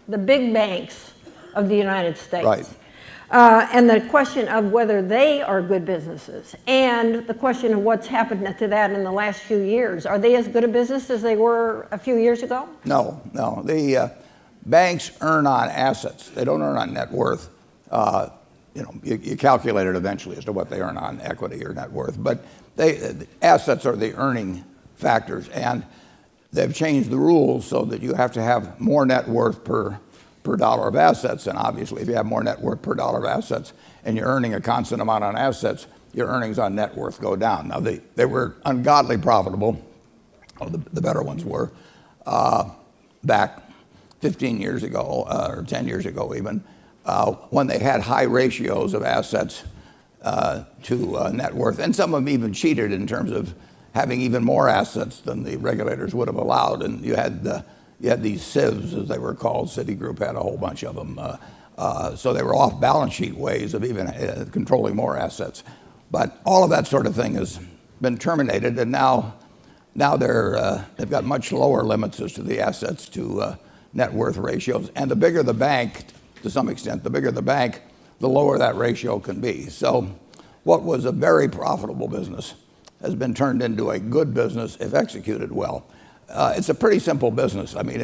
the big banks of the United States. Right. And the question of whether they are good businesses, and the question of what's happened to that in the last few years. Are they as good a business as they were a few years ago? No. The banks earn on assets. They don't earn on net worth. You calculate it eventually as to what they earn on equity or net worth. But assets are the earning factors, and they've changed the rules so that you have to have more net worth per dollar of assets. And obviously, if you have more net worth per dollar of assets and you're earning a constant amount on assets, your earnings on net worth go down. Now, they were ungodly profitable. The better ones were back 15 years ago or 10 years ago even, when they had high ratios of assets to net worth. And some of them even cheated in terms of having even more assets than the regulators would have allowed. And you had these sieves, as they were called. Citigroup had a whole bunch of them. So they were off balance sheet ways of even controlling more assets. But all of that sort of thing has been terminated, and now they've got much lower limits as to the assets to net worth ratios. And the bigger the bank, to some extent, the bigger the bank, the lower that ratio can be. So what was a very profitable business has been turned into a good business if executed well. It's a pretty simple business. I mean,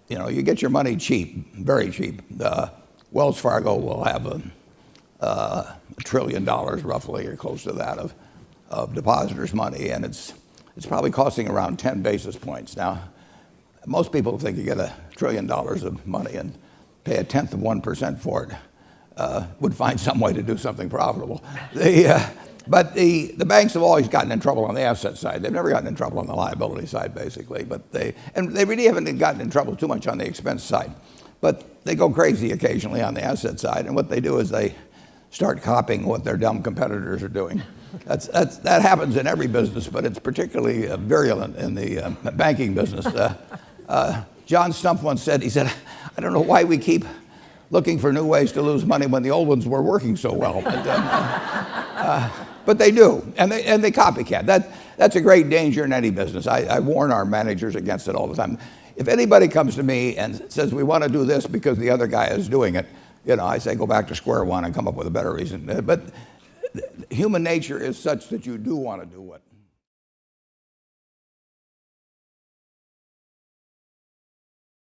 you get your money cheap, very cheap. Wells Fargo will have $1 trillion roughly, or close to that, of depositors' money, and it's probably costing around 10 basis points. Now, most people think you get $1 trillion of money and pay 1/10% for it, would find some way to do something profitable. But the banks have always gotten in trouble on the asset side. They've never gotten in trouble on the liability side, basically. But they really haven't gotten in trouble too much on the expense side. But they go crazy occasionally on the asset side. And what they do is they start copying what their dumb competitors are doing. That happens in every business, but it's particularly virulent in the banking business. John Stumpf once said, I don't know why we keep looking for new ways to lose money when the old ones were working so well. But they do, and they copycat. That's a great danger in any business. I warn our managers against it all the time. If anybody comes to me and says we want to do this because the other guy is doing it, I say go back to square one and come up with a better reason. But human nature is such that you do want to do it.